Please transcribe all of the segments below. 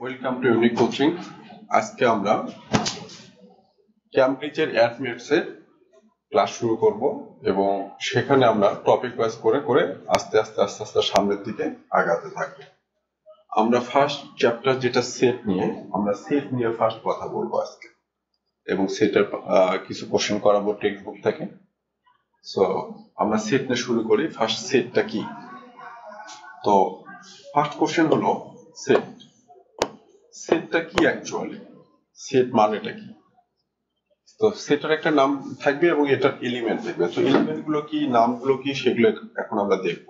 Welcome to unique coaching. আজকে আমরা ক্যামব্রিজের admits এর ক্লাস শুরু করব এবং সেখানে আমরা টপিক ওয়াইজ করে করে আস্তে আস্তে সামনের দিকে আগাতে থাকব। আমরা ফার্স্ট চ্যাপ্টার যেটা সেট নিয়ে ফার্স্ট কথা বলবো আজকে এবং সেটার কিছু কোশ্চেন করাবো টেক্সট বুক থেকে। সো আমরা সেট নিয়ে শুরু করি। ফার্স্ট সেটটা কি? তো ফার্স্ট কোশ্চেন হলো সেট। সেটটা কি অ্যাকচুয়ালি? সেট মানেটা কি? তো সেটার একটা নাম থাকবে এবং এটার এলিমেন্ট থাকবে। তো এলিমেন্ট গুলো কি, নামগুলো কি, সেগুলো এখন আমরা দেখব।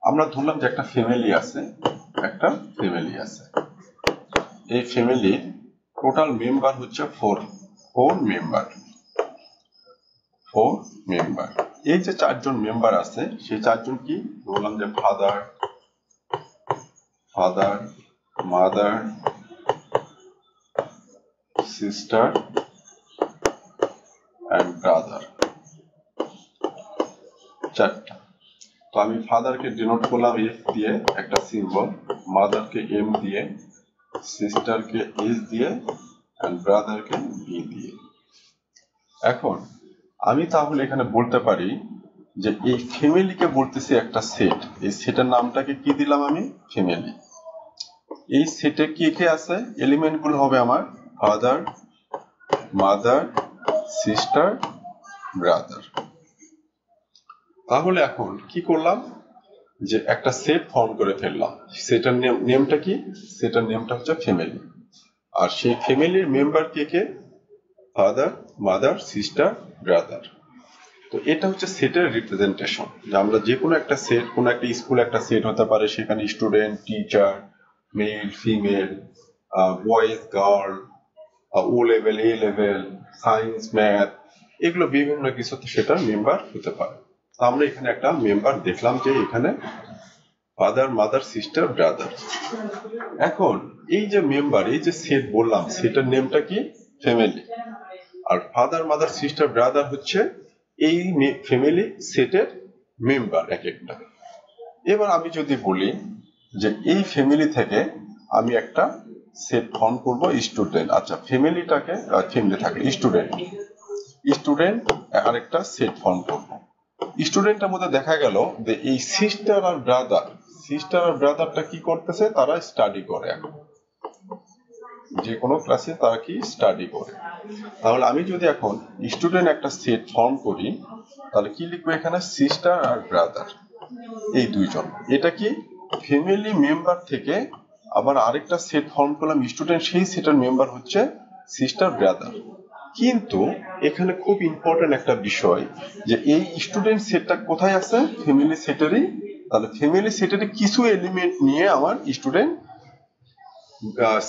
আমরা ধরলাম যে একটা ফ্যামিলি আছে, এই ফ্যামিলির টোটাল মেম্বার হচ্ছে ফোর মেম্বার। এই যে চারজন মেম্বার আছে সেই চারজন কি ধরলাম যে father, mother, sister and brother, চারটা। তো আমি ফাদারকে ডিনোট করলাম এফ দিয়ে একটা সিম্বল, মাদারকে এম দিয়ে, সিস্টারকে এস দিয়ে and ব্রাদারকে বি দিয়ে। এখন আমি তাহলে এখানে বলতে পারি যে এই ফ্যামিলিকে বলতেছি একটা সেট। এই সেটের নামটাকে কি দিলাম আমি? ফ্যামিলি। এই সেটে কি কে আছে? এলিমেন্ট গুলো হবে আমার ফাদার, মাদার, সিস্টার, ব্রাদার। তাহলে এখন কি করলাম যে একটা সেট ফর্ম করে ফেললাম। সেটার নেমটা কি? সেটার নেমটা হচ্ছে ফ্যামিলি। আর সেই ফ্যামিলির মেম্বার কে? Father, mother, sister, brother. তো এটা হচ্ছে সেটের রিপ্রেজেন্টেশন। যে আমরা যে কোনো একটা সেট, কোনো একটা স্কুল একটা সেট হতে পারে, সেখানে student, teacher, male, female, boys, girl, O level, A level, science, math, এগুলো বিভিন্ন কিছুতে সেটার মেম্বার হতে পারে। আমরা এখানে একটা মেম্বার দেখলাম যে এখানে ফাদার, মাদার, সিস্টার, ব্রাদার। এখন এই যে মেম্বার, এই যে সেট বললাম, সেটার নেমটা কি? ফ্যামিলি। আর ফাদার, মাদার, সিস্টার, ব্রাদার হচ্ছে এই ফ্যামিলি সেটের মেম্বার এক একটা। এবার আমি যদি বলি যে এই ফ্যামিলি থেকে আমি একটা সেট ফর্ম করবো স্টুডেন্ট। আচ্ছা, ফ্যামিলিটাকে ফ্যামিলি থাকে স্টুডেন্ট আরেকটা সেট ফর্ম করবো। স্টুডেন্টের মধ্যে দেখা গেল যে এই সিস্টার আর ব্রাদারটা কি করতেছে? তারা স্টাডি করে। এখন যে কোনো ক্লাসে তারা কি স্টাডি করে। তাহলে আমি যদি এখন স্টুডেন্ট একটা সেট ফর্ম করি তাহলে কি লিখবো এখানে? সিস্টার আর ব্রাদার, এই দুইজন। এটা কি ফ্যামিলি মেম্বার থেকে আবার আরেকটা সেট ফর্ম করলাম স্টুডেন্ট, সেই সেটের মেম্বার হচ্ছে সিস্টার, ব্রাদার। কিন্তু এখানে খুব ইম্পর্টেন্ট একটা বিষয় যে এই স্টুডেন্ট সেটটা কোথায় আছে? ফ্যামিলি সেটেরই। তাহলে ফ্যামিলি সেটেরই কিছু এলিমেন্ট নিয়ে আমার স্টুডেন্ট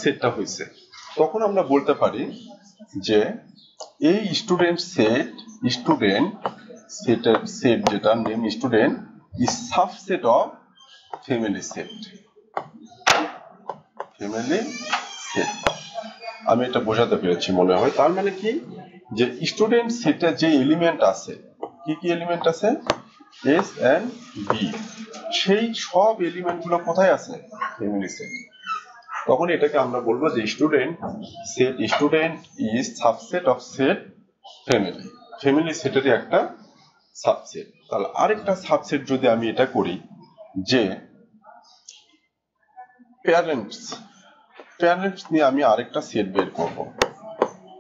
সেটটা হয়েছে। তখন আমরা বলতে পারি যে এই স্টুডেন্ট সেটের সেট যেটা name student is subset of family set. আমি এটা বোঝাতে পেরেছি মনে হয়। তার মানে কি যে স্টুডেন্ট সেটে যে এলিমেন্ট আছে, কি এলিমেন্ট আছে? এস এন্ড বি, সেই সব এলিমেন্ট গুলো কোথায় আছে? Family set. তখন এটাকে আমরা বলবো যে student is subset of set family সেটেরই একটা সাবসেট। তাহলে আরেকটা সাবসেট যদি আমি এটা করি যে প্যারেন্টস নিয়ে আমি আরেকটা সেট বের করব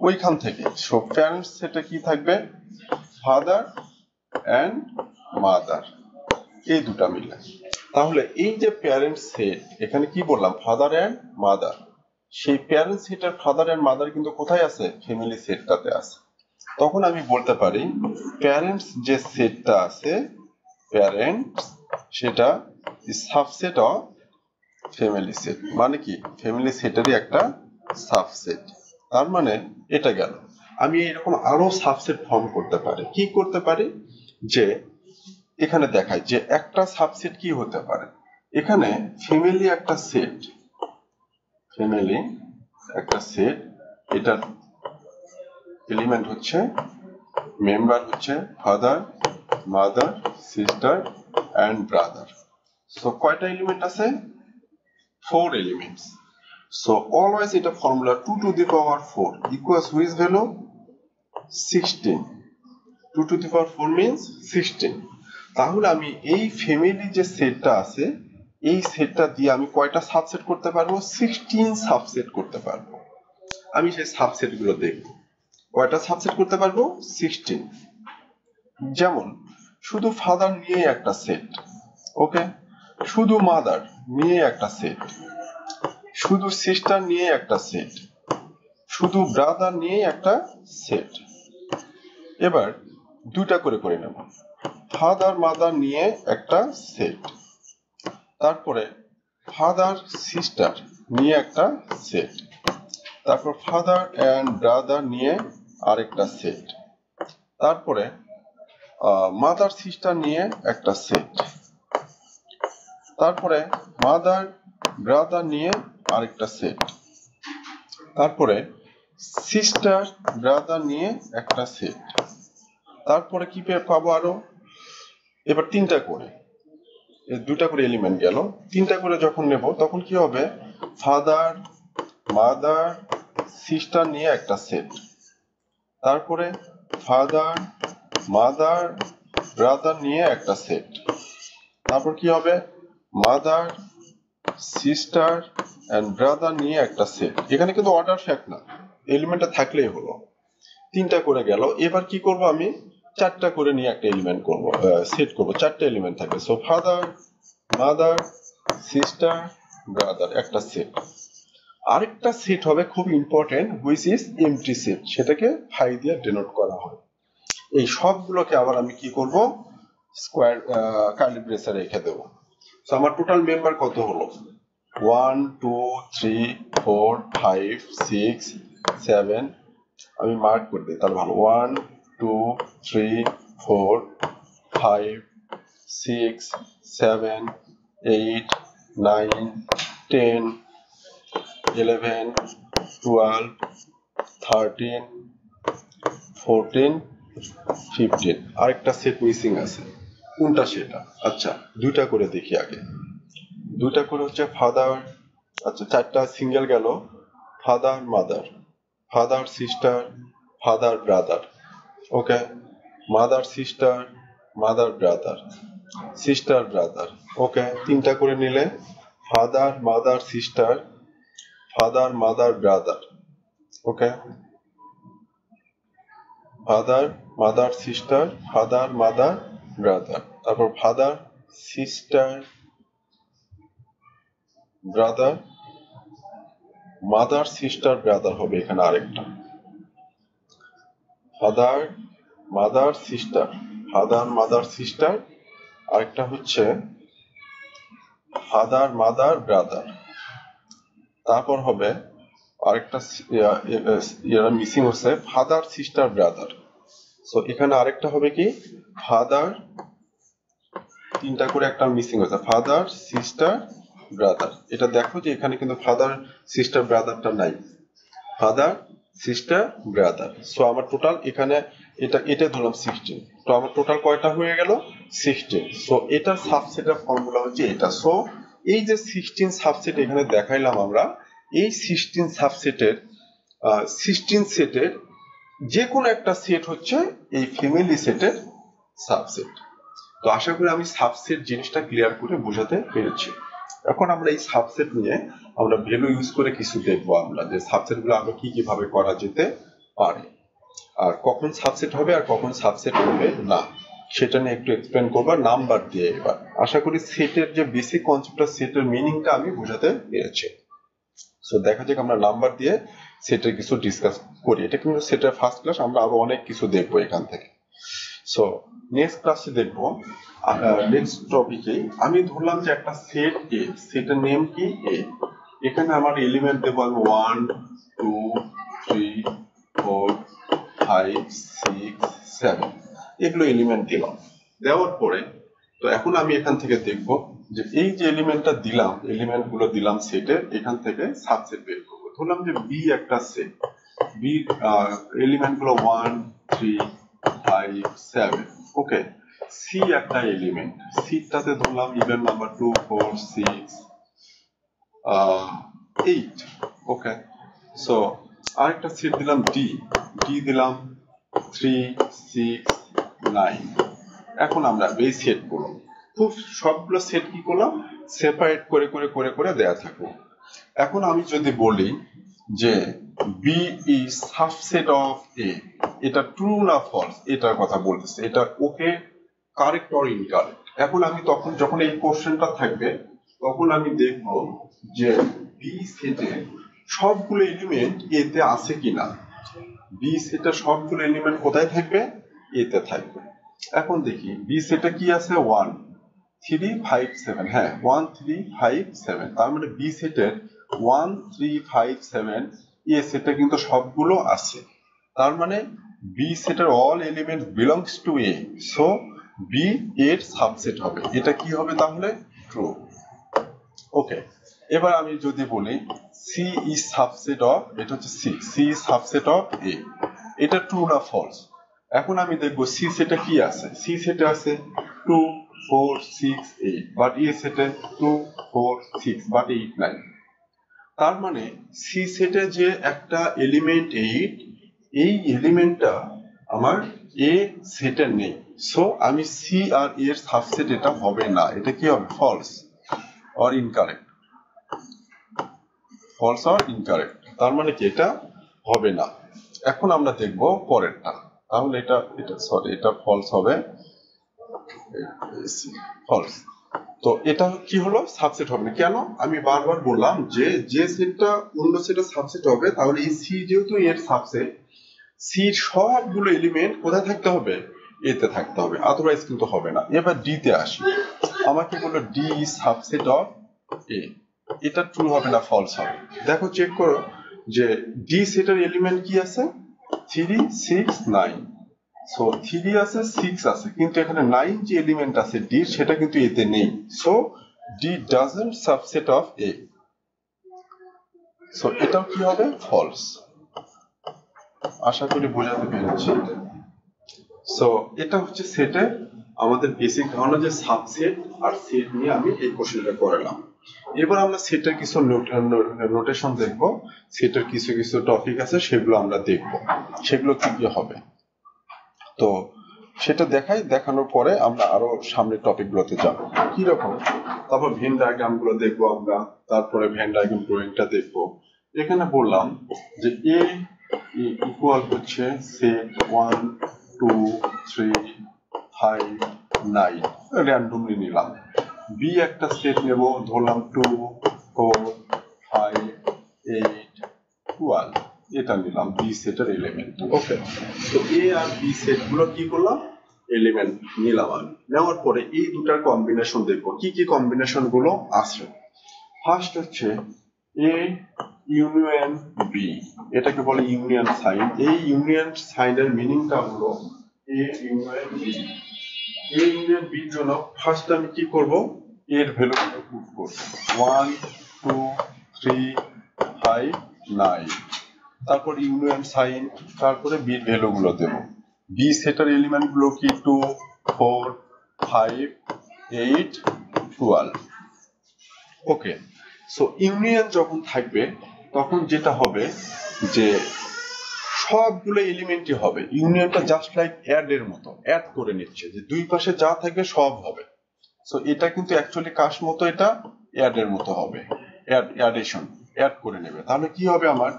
ওইখান থেকে। সো প্যারেন্টস সেটে কি থাকবে? ফাদার এন্ড মাদার, এই দুটা মিলে। তাহলে এই যে প্যারেন্টস সেট, এখানে কি বললাম? Father and mother. সেই প্যারেন্টস সেটের ফাদার এন্ড মাদার কিন্তু কোথায় আছে? ফ্যামিলি সেটটাতে আছে। তখন আমি বলতে পারি প্যারেন্টস যে সেটটা আছে, প্যারেন্টস সেটা is subset of family set. মানে কি? ফ্যামিলি সেটেরই একটা সাবসেট। তার মানে এটা গেল। আমি এরকম আরো সাবসেট ফর্ম করতে পারি। কি করতে পারি? যে এখানে দেখায় যে একটা সাবসেট কি হতে পারে। এখানে ফ্যামিলি একটা সেট, এটার এলিমেন্ট হচ্ছে, মেম্বার হচ্ছে father, mother, sister and brother. So কয়টা এলিমেন্ট আছে? 4 এলিমেন্টস। So always এটা formula 2 to the power 4 equals which value 16. 2 to the power 4 means 16. তাহলে আমি এই ফ্যামিলি যে সেটটা আছে এই সেটটা দিয়ে আমি কয়টা সাবসেট করতে পারবো 16 সাবসেট করতে পারবো আমি সেই সাবসেট গুলো দেখব কয়টা সাবসেট করতে পারবো 16 যেমন শুধু ফাদার নিয়ে একটা সেট ওকে শুধু মাদার নিয়ে একটা সেট শুধু সিস্টার নিয়ে একটা সেট শুধু ব্রাদার নিয়ে একটা সেট এবার দুইটা করে করে নেব ফাদার মাদার নিয়ে একটা সেট তারপরে ফাদার সিস্টার নিয়ে একটা সেট তারপর ফাদার এন্ড ব্রাদার নিয়ে আরেকটা সেট তারপরে মাদার সিস্টার নিয়ে একটা সেট তারপরে মাদার ব্রাদার নিয়ে আরেকটা সেট তারপরে সিস্টার ব্রাদার নিয়ে একটা সেট তারপরে কি পাবো আরো এবার তিনটা করে দুটা করে এলিমেন্ট গেল তিনটা করে যখন নেব তখন কি হবে ফাদার মাদার সিস্টার নিয়ে একটা সেট তারপরে ফাদার মাদার ব্রাদার নিয়ে একটা সেট তারপর কি হবে মাদার সিস্টার এন্ড ব্রাদার নিয়ে একটা সেট এখানে কিন্তু অর্ডার ফ্যাক্ট না এলিমেন্টটা থাকলেই হলো তিনটা করে গেল এবার কি করব আমি চারটা করে নিয়ে একটা এলিমেন্ট করব সেট করব চারটা এলিমেন্ট থাকবে so father mother sister brother একটা সেট আরেকটা সেট হবে খুব important which is empty set সেটাকে ফাই দিয়ে ডিনোট করা হয় এই সবগুলোকে আবার আমি কি করব স্কয়ার কার্লি ব্রেসে রেখে দেব সো আমার টোটাল মেম্বার কত হলো 1 2 3 4 5 6 7 আমি মার্ক করে দিই তাহলে ভালো 1 2 3 4 5 6 7 8 9 10 11 12 13 14 15 আরেকটা সেট মিসিং আছে কোনটা সেটা আচ্ছা দুইটা করে দেখি আগে দুইটা করে হচ্ছে ফাদার আচ্ছা চারটা সিঙ্গেল গেল father mother father sister father brother okay mother sister mother brother sister brother okay তিনটা করে নিলে father mother sister father mother brother okay father mother sister father mother brother তারপর father sister brother mother sister brother হবে এখানে আরেকটা father mother sister father mother sister আরেকটা হচ্ছে father mother brother তারপর হবে আরেকটা মিসিং হচ্ছে ফাদার সিস্টার ব্রাদার সো এখানে আরেকটা হবে কি ফাদার তিনটা করে একটা মিসিং হচ্ছে ফাদার সিস্টার ব্রাদার এটা দেখো যে এখানে কিন্তু ফাদার সিস্টার ব্রাদারটা নাই ফাদার সিস্টার ব্রাদার সো আমার টোটাল এখানে এটা ধরলাম 16 তো আমার টোটাল কয়টা হয়ে গেল 16 সো এটা সাবসেটের ফর্মুলা হচ্ছে এটা সো এই যে 16 সাবসেট এখানে দেখাইলাম আমরা এই 16 সাবসেটের 16 সেটের যে কোনো একটা সেট হচ্ছে এই ফ্যামিলি সেটের সাবসেট তো আশা করি আমি সাবসেট জিনিসটা ক্লিয়ার করে বোঝাতে পেরেছি এখন আমরা এই সাবসেট নিয়ে আমরা ভ্যালু ইউজ করে কিছু দেখবো আমরা যে সাবসেট গুলো আমরা কি কিভাবে করা যেতে পারে আর কখন সাবসেট হবে আর কখন সাবসেট হবে না সেটা নিয়ে একটু এক্সপ্লেন করবো নাম্বার দিয়ে এবার আশা করি সেটের যে বেসিক কনসেপ্টটা সেটের মিনিংটা আমি বোঝাতে পেরেছি সো দেখা যাক আমরা নাম্বার দিয়ে সেটের কিছু ডিসকাস করি এটা কিন্তু সেটের ফার্স্ট ক্লাস আমরা আরো অনেক কিছু দেখবো এখান থেকে সো নেক্সট ক্লাসে দেখবো নেক্সট টপিকে আমি ধরলাম যে একটা সেট এ সেটের নেম কি এ এখানে আমার এলিমেন্ট দেবো আমি 1 2 3 4 5 6 7 এগুলো এলিমেন্ট দিলাম দেওয়ার পরে তো এখন আমি এখান থেকে দেখব যে এই যে এলিমেন্টটা দিলাম এলিমেন্ট গুলো দিলাম সেটের এখান থেকে সাবসেট বের করবো ধরলাম যে বি একটা সেট বি এলিমেন্ট গুলো 1 3 5 7 ওকে সি একটা এলিমেন্ট সিটাতে ধরলাম ইভেন নাম্বার 2 4 6 8 ওকে সো আরেকটা সেট দিলাম ডি দিলাম 3 6 9 এখন আমরা এই সেট গুলো খুব সবগুলো সেট কি করলাম সেপারেট করে করে করে করে দেয়া থাকবো এখন আমি যদি বলি যে বি ইজ সাবসেট অফ এ এটা ট্রু না ফলস এটার কথা বলতেছে এটা ওকে কারেক্ট অর ইনকারেক্ট এখন আমি তখন যখন এই কোশ্চেনটা থাকবে তখন আমি দেখব যে বি সেটে সবগুলো এলিমেন্ট এতে আছে কিনা বি সেটে সবগুলো এলিমেন্ট কোথায় থাকবে এতে থাকবে এখন দেখি বি সেটে কি আছে 1 3 5 7 হ্যাঁ 1 3 5 7 তার মানে বি সেটের 1 3 5 7 এ সেটে কিন্তু সবগুলো আছে তার মানে বি সেটের all elements belongs to A so B এর সাবসেট হবে এটা কি হবে তাহলে ট্রু ওকে এবার আমি যদি বলি সি ইজ সাবসেট অফ এটা হচ্ছে সি ইজ সাবসেট অফ এ এটা ট্রু না ফলস এখন আমি দেখব সি সেটে কি আছে সি সেটে আছে 2 4 6 8 বাট এ সেটে 2 4 6 বাট 8 9 তার মানে সি সেটে যে একটা এলিমেন্ট 8 এই এলিমেন্টটা আমার এ সেটে নেই সো আমি সি আর এর সাবসেট এটা হবে না এটা কি হবে false or incorrect false or incorrect তার মানে কি এটা হবে না এখন আমরা দেখব পরেরটা তাহলে এটা ফলস হবে ফলস তো এটা কি হলো সাবসেট হবে না কেন আমি বারবার বললাম যে সেটটা অন্য সেটের সাবসেট হবে তাহলে এই সি যেহেতু এর সাবসেট সির সবগুলো এলিমেন্ট কোথায় থাকতে হবে এতে থাকতে হবে আদারওয়াইজ কিন্তু হবে না এবার ডি তে আসি আমাকে বললো ডি ইজ সাবসেট অফ এ এটা ট্রু হবে না ফলস হবে দেখো চেক করো যে ডি সেটের এলিমেন্ট কি আছে 3 6 9 সো 3 আছে 6 আছে কিন্তু এখানে 9 যে এলিমেন্ট আছে ডি সেটা কিন্তু এতে নেই so D doesn't subset of A so এটাও কি হবে ফলস আশা করি বোঝাতে পেরেছি সো এটা হচ্ছে সেটের আমাদের বেসিক ধারণা যে সাবসেট আর সেট নিয়ে আমি এই কোশ্চেনটা করালাম এবার আমরা সেটের কিছু নোটেশন দেখব সেটের কিছু কিছু টপিক আছে সেগুলো আমরা দেখব সেগুলো কি কি হবে তো সেটা দেখানোর পরে আমরা আরো সামনের টপিক গুলোতে যাব কি রকম তারপর ভেন ডায়াগ্রাম গুলো দেখবো আমরা তারপরে ভেন ডায়াগ্রাম ড্রয়িংটা দেখবো এখানে বললাম যে এ ইকুয়াল হচ্ছে সেট 1 2 3 5 9 র্যান্ডমলি নিলাম বি একটা সেট নেব ধরলাম 2 4 5 8 12 এটা নিলাম বি সেটের এলিমেন্ট ওকে তো এ আর বি সেট গুলো কি করলাম এলিমেন্ট নিলাম আমি নেওয়ার পরে এই দুটার কম্বিনেশন দেখবো কি কি কম্বিনেশন গুলো আছে ফার্স্ট হচ্ছে এ ইউনিয়ন বি এটাকে বলে ইউনিয়ন সাইন এই ইউনিয়ন সাইনের মিনিংটা হলো A union B A union বির জন্য ফার্স্ট আমি কি করব এর ভ্যালু পুট করব 1 2 3 5 9 তারপর ইউনিয়ন সাইন তারপরে বির ভ্যালু গুলো দেব বি সেটের এলিমেন্ট গুলো কি 2 4 5 8 12 ওকে সো ইউনিয়ন যখন থাকবে তখন যেটা হবে যে সবগুলো এলিমেন্টই হবে ইউনিয়নটা জাস্ট লাইক অ্যাড এর মতো অ্যাড করে নিচ্ছে যে দুই পাশে যা থাকবে সব হবে সো এটা কিন্তু অ্যাকচুয়ালি কাশ মতো এটা অ্যাড এর মতো হবে অ্যাডিশন অ্যাড করে নেবে তাহলে কি হবে আমার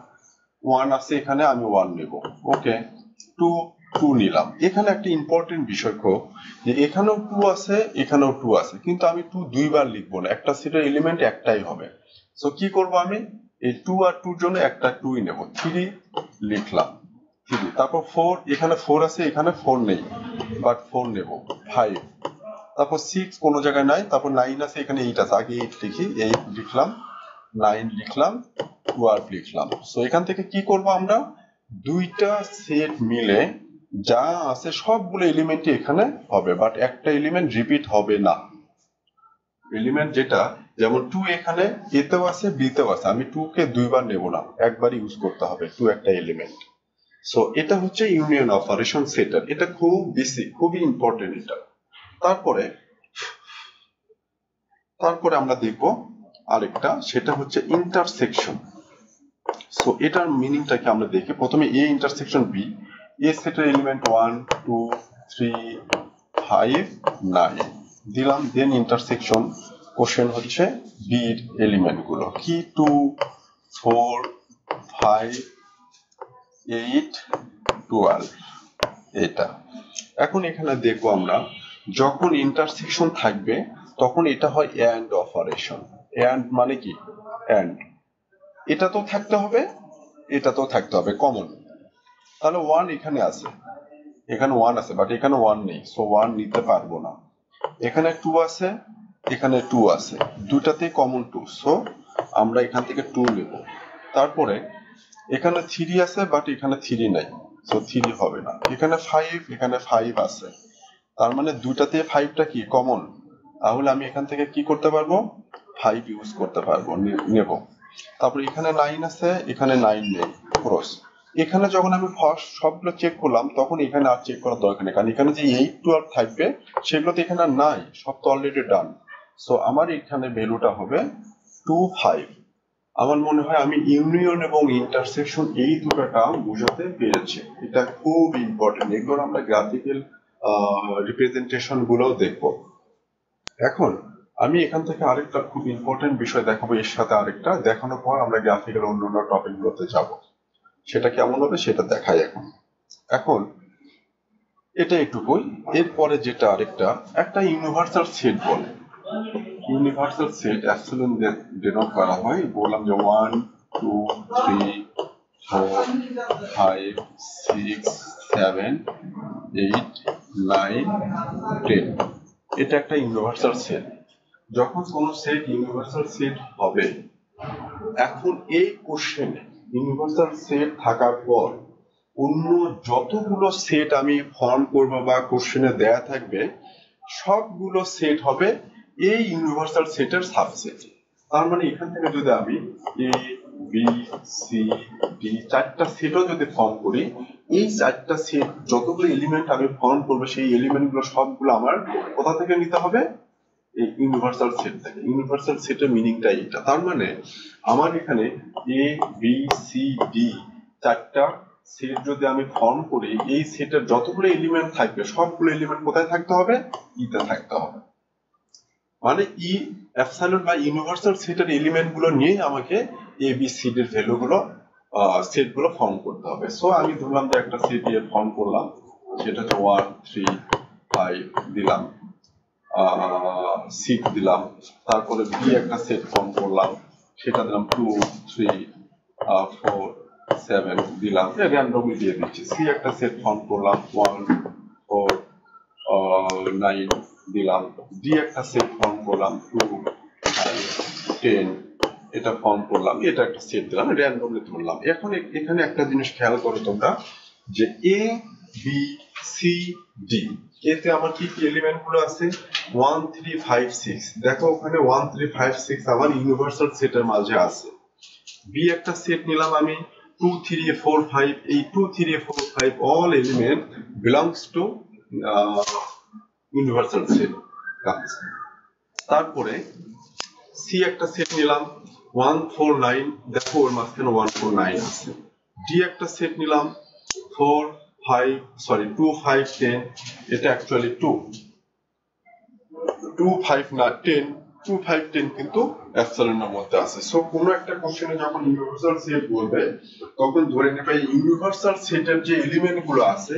1 আছে এখানে আমি 1 নেব ওকে 2 2 নিলাম এখানে একটা ইম্পর্টেন্ট বিষয় যে এখানেও 2 আছে এখানেও 2 আছে কিন্তু আমি 2 দুইবার লিখবো না একটা সেটের এলিমেন্ট একটাই হবে সো কি করব আমি এই 2 আর 2 এর জন্য একটা 2ই নেব 3 লিখলাম 3 তারপর 4 এখানে 4 আছে এখানে 4 নেই বাট 4 নেব 5 তারপর 6 কোনো জায়গায় নাই তারপর 9 আছে এখানে 8 আছে আগে 8 লিখি 8 লিখলাম 9 লিখলাম 12 লিখলাম সো এখান থেকে কি করব আমরা দুইটা সেট মিলে যা আছে সবগুলো এলিমেন্টই এখানে হবে বাট একটা এলিমেন্ট রিপিট হবে না এলিমেন্ট যেটা যেমন 2 এখানে এতেও আছে বিতেও আছে আমি 2 কে দুইবার নেব না একবার ইউজ করতে হবে 2 একটা এলিমেন্ট সো এটা হচ্ছে ইউনিয়ন অপারেশন সেটার এটা খুব বেসিক খুবই ইম্পর্টেন্ট এটা তারপরে আমরা দেখব আরেকটা, সেটা হচ্ছে ইন্টারসেকশন। সো এটার মিনিংটা কি আমরা দেখি। প্রথমে এ ইন্টারসেকশন বি, এ সেটের এলিমেন্ট 1 2 3 5 9 দিলাম, দেন ইন্টারসেকশন কোশ্চেন হচ্ছে বির এলিমেন্ট গুলো কি 2 4 5 8 12 এটা। এখন এখানে দেখবো আমরা যখন ইন্টারসেকশন থাকবে তখন এটা হয় এন্ড অপারেশন। এন্ড মানে কি, এন্ড এটা তো থাকতে হবে, এটা তো থাকতে হবে কমন। তাহলে 1 এখানে আছে, এখানে 1 আছে, বাট এখানে 1 নেই, সো 1 নিতে পারবো না। এখানে 2 আছে, এখানে 2 আছে, দুটাতেই কমন 2, সো আমরা এখান থেকে 2 নেব। তারপরে এখানে 3 আছে, বাট এখানে 3 নাই, সো 3 হবে না। এখানে 5, এখানে 5 আছে, তার মানে দুটাতে 5টা কি কমন, তাহলে আমি এখান থেকে কি করতে পারবো, 5 ইউজ করতে পারবো, নেব। তারপর এখানে 9 আছে, এখানে 9 নেই, ক্রস। এখানে যখন আমি ফার্স্ট সবগুলো চেক করলাম তখন এখানে আর চেক করার দরকার নেই, কারণ এখানে যে 8 12 থাকবে সেগুলো তো এখানে আর নাই, সব তো অলরেডি ডান। সো আমার এখানে ভ্যালুটা হবে 2 5। আমার মনে হয় আমি ইউনিয়ন এবং ইন্টারসেকশন এই দুটো টার্ম বোঝাতে পেরেছি। এটা খুব ইম্পর্টেন্ট, এগুলো আমরা গ্রাফিক্যাল রিপ্রেজেন্টেশন গুলোও দেখবো। এখন আমি এখান থেকে আরেকটা খুব ইম্পর্টেন্ট বিষয় দেখাবো, এর সাথে আরেকটা দেখানোর পর আমরা গ্রাফিক্যাল অন্যান্য টপিক গুলোতে যাব। সেটা কেমন হবে সেটা দেখাই এখন। এখন এটা একটুকুই, এরপরে যেটা আরেকটা, একটা ইউনিভার্সাল সেট বলে। ইউনিভার্সাল সেট অ্যাপসিলন ডিনোট করা হয়, বললাম যে 1 2 3 4 5 6 7 8 9 10, এটা একটা ইউনিভার্সাল সেট। যখন কোন সেট ইউনিভার্সাল সেট হবে, এখন এই কোশ্চেনে ইউনিভার্সাল সেট থাকার পর অন্য যতগুলো সেট আমি ফর্ম করব বা কোশ্চেনে দেয়া থাকবে সবগুলো সেট হবে এই ইউনিভার্সাল সেটের সাবসেট। তার মানে এখান থেকে যদি আমি এ বি সি ডি চারটা সেটও যদি ফর্ম করি, এই চারটা সেট যতগুলো এলিমেন্ট আমি ফর্ম করবো সেই এলিমেন্ট গুলো সবগুলো আমার কোথা থেকে নিতে হবে, এই ইউনিভার্সাল সেট থেকে। ইউনিভার্সাল সেটের মিনিংটা এটা। তার মানে আমার এখানে এ বি সি ডি চারটা সেট যদি আমি ফর্ম করি, এই সেটের যতগুলো এলিমেন্ট থাকবে সবগুলো এলিমেন্ট কোথায় থাকতে হবে, ইতে থাকতে হবে। মানে ই এপসাইলন বা ইউনিভার্সাল সেটের এলিমেন্ট গুলো নিয়ে আমাকে এ বি সি ডি এর ভ্যালু গুলো সেট গুলো ফর্ম করতে হবে। সো আমি ধরলাম যে একটা সেট এ ফর্ম করলাম, সেটা হচ্ছে 1 3 5 দিলাম, 6 দিলাম। তারপরে বি একটা সেট ফর্ম করলাম, সেটা দিলাম 2 3 4 7 দিলাম, র্যান্ডমলি দিয়ে দিচ্ছি। সি একটা সেট ফর্ম করলাম 1 4 9 দিলাম। ডি একটা সেট ফর্ম করলাম 2 5 10, এটা ফর্ম করলাম, এটা একটা সেট দিলাম, র্যান্ডমলি ধরলাম। এখন এখানে একটা জিনিস খেয়াল করো তোমরা, যে এ বি সি ডি এতে আমার কি কি এলিমেন্ট গুলো আছে, 1 3 5 6। দেখো ওখানে 1 3 5 6 আমার ইউনিভার্সাল সেটের মাঝে আছে। বি একটা সেট নিলাম আমি 2 3 4 5, এই 2 3 4 5 all element belongs to universal set. তারপরে সি একটা সেট নিলাম 1 4 9, দেখো ওর মাঝখানে 1 4 9 আছে। ডি একটা সেট নিলাম 4 5 সরি 2 5 10, এটা অ্যাকচুয়ালি 2 5 না 10, 2 5 10 কিন্তু এপসাইলনের মধ্যে আছে। সো কোনো একটা কোশ্চেনে যখন ইউনিভার্সাল সেট বলবে তখন ধরে নেবে ইউনিভার্সাল সেটের যে এলিমেন্ট গুলো আছে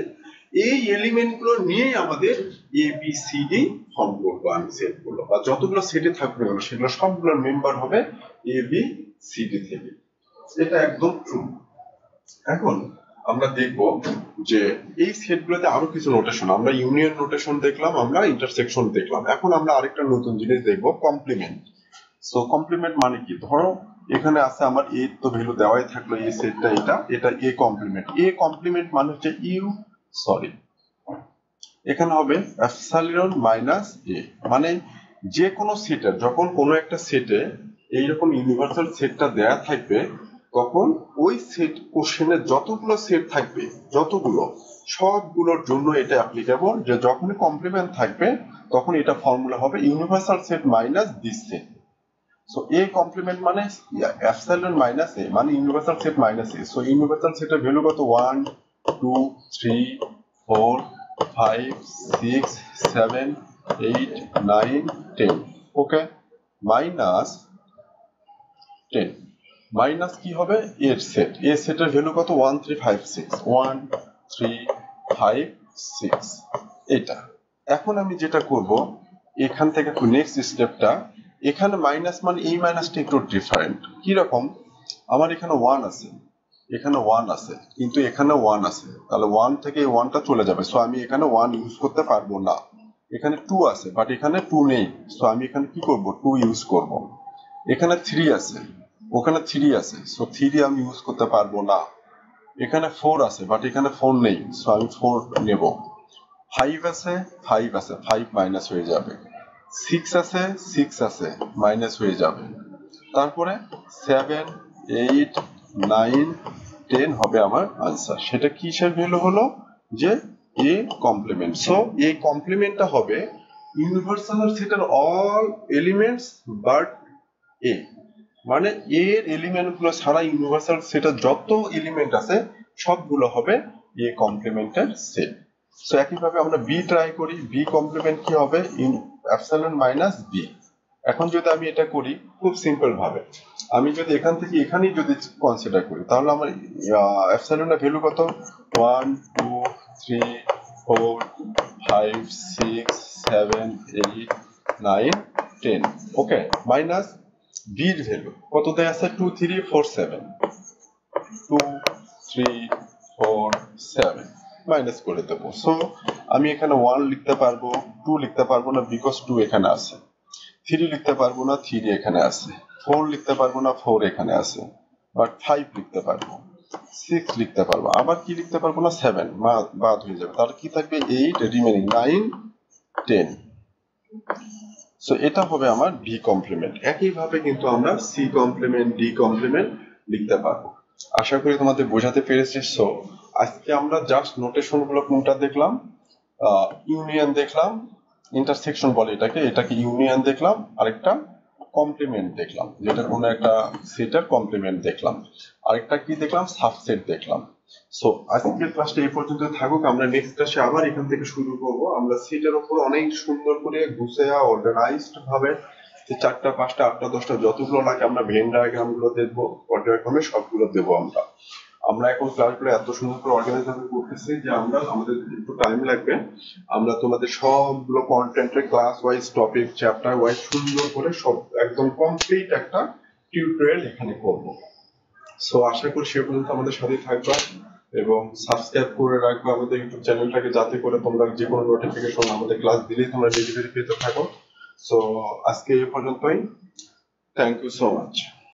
এই এলিমেন্ট গুলো নিয়ে আমাদের A B C D form করবো আমি সেট গুলো, বা যতগুলো সেটে থাকবে সেগুলো সবগুলোর মেম্বার হবে এ বি সি ডি থেকে। এটা একদম ট্রু। এখন আমরা দেখব যে এই সেটগুলোতে আরো কিছু নোটেশন, আমরা ইউনিয়ন নোটেশন দেখলাম, আমরা ইন্টারসেকশন দেখলাম। এখন আমরা আরেকটা নতুন জিনিস দেখব, কমপ্লিমেন্ট। সো কমপ্লিমেন্ট মানে কি, ধরো এখানে আছে আমার এ তো ভ্যালু দেওয়াই থাকলো, এই সেটটা এটা এ কমপ্লিমেন্ট। এ কমপ্লিমেন্ট মানে হচ্ছে এখানে হবে এপসাইলন মাইনাস এ, মানে যে কোনো সেটের যখন কোনো একটা সেটে এইরকম ইউনিভার্সাল সেটটা দেয়া থাকবে তখন ওই সেট কোশ্চেনের যতগুলো সেট থাকবে যতগুলো সবগুলোর জন্য এটা অ্যাপ্লিকেবল, যে যখনই কমপ্লিমেন্ট থাকবে তখন এটা ফর্মুলা হবে universal set minus this set. So A complement মানে এপসাইলন মাইনাস এ মানে universal set minus A. So universal সেটের ভ্যালু কত 1 2 3 4 5 6 7 8 9 10 ওকে মাইনাস 10 মাইনাস কি হবে এর সেট এ সেটের ভ্যালু কত 1 3 5 6 1 3 5 6 এটা এখন আমি যেটা করব এখান থেকে নেক্সট স্টেপটা এখানে মাইনাস মানে এই মাইনাসটা একটু ডিফারেন্ট কি রকম আমার এখানে 1 আছে এখানে 1 আছে কিন্তু এখানে 1 আছে তাহলে 1 থেকে এই 1টা চলে যাবে সো আমি এখানে 1 ইউজ করতে পারবো না এখানে 2 আছে বাট এখানে 2 নেই সো আমি এখানে কি করব 2 ইউজ করব এখানে 3 আছে ওখানে 3 আছে সো 3 আমি ইউজ করতে পারবো না এখানে 4 আছে বাট এখানে 4 নেই সো আমি 4 নেব 5 আছে 5 আছে 5 মাইনাস হয়ে যাবে 6 আছে 6 আছে মাইনাস হয়ে যাবে তারপরে 7 8 9 10 হবে আমার আনসার সেটা কিসের ভ্যালু হলো যে এ কমপ্লিমেন্ট সো এই কমপ্লিমেন্টটা হবে ইউনিভার্সাল সেটের অল এলিমেন্টস বাট এ মানে এর এলিমেন্ট গুলো ছাড়া ইউনিভার্সাল সেটের যত এলিমেন্ট আছে সবগুলো হবে এ কমপ্লিমেন্টের সেট সো একইভাবে আমরা বি ট্রাই করি বি কমপ্লিমেন্ট কি হবে এপসাইলন মাইনাস বি এখন যদি আমি এটা করি খুব সিম্পল ভাবে আমি যদি এখান থেকে এখানেই যদি কনসিডার করি তাহলে আমার এপসাইলনের ভ্যালু কত 1 2 3 4 5 6 7 8 9 10 ওকে মাইনাস বি এর ভ্যালু কত দেয়া আছে 2 3 4 7 2 3 4 7 মাইনাস করে দেব সো আমি এখানে 1 লিখতে পারবো 2 লিখতে পারবো না বিকজ 2 এখানে আছে 3 লিখতে পারবো না 3 এখানে আছে 4 লিখতে পারবো না 4 এখানে আছে বাট 5 লিখতে পারবো 6 লিখতে পারবো আবার কি লিখতে পারবো না 7 বাদ হয়ে যাবে তাহলে কি থাকবে 8 রিমেইনিং 9 10 সো এটা হবে আমার বি কমপ্লিমেন্ট একইভাবে কিন্তু আমরা সি কমপ্লিমেন্ট ডি কমপ্লিমেন্ট লিখতে পারবো আশা করি তোমাদের বোঝাতে পেরেছি সো আজকে আমরা জাস্ট নোটেশন গুলো কোনটা দেখলাম ইউনিয়ন দেখলাম ইন্টারসেকশন বলে এটাকে ইউনিয়ন দেখলাম আরেকটা কমপ্লিমেন্ট দেখলাম যেটা কোনো একটা সেটের কমপ্লিমেন্ট দেখলাম আরেকটা কি দেখলাম সাবসেট দেখলাম সো আজকের ক্লাসটা এই পর্যন্ত থাকুক আমরা নেক্সট ক্লাসে আবার এখান থেকে শুরু করব আমরা সেটের উপর অনেক সুন্দর করে গুছিয়ে অর্গানাইজড ভাবে যে 4টা 5টা 8টা 10টা যতগুলো লাগে আমরা ভেন ডায়াগ্রাম গুলো দেখবো পর্যায়ক্রমে সবগুলো দেবো আমরা এখন ক্লাসগুলো এত সুন্দর করে অর্গানাইজ ভাবে করতেছি যে আমরা আমাদের একটু টাইম লাগবে আমরা তোমাদের সবগুলো কন্টেন্টের class wise topic chapter wise সুন্দর করে সব একদম কমপ্লিট একটা টিউটোরিয়াল এখানে করব সো আশা করি সে পর্যন্ত আমাদের সাথে থাকবা এবং সাবস্ক্রাইব করে রাখবা আমাদের ইউটিউব চ্যানেলটাকে যাতে করে তোমরা যে কোনো নোটিফিকেশন আমাদের ক্লাস দিলেই তোমরা ডেলিভারি পেতে থাকো সো আজকে এই পর্যন্তই থ্যাংক ইউ সো মাচ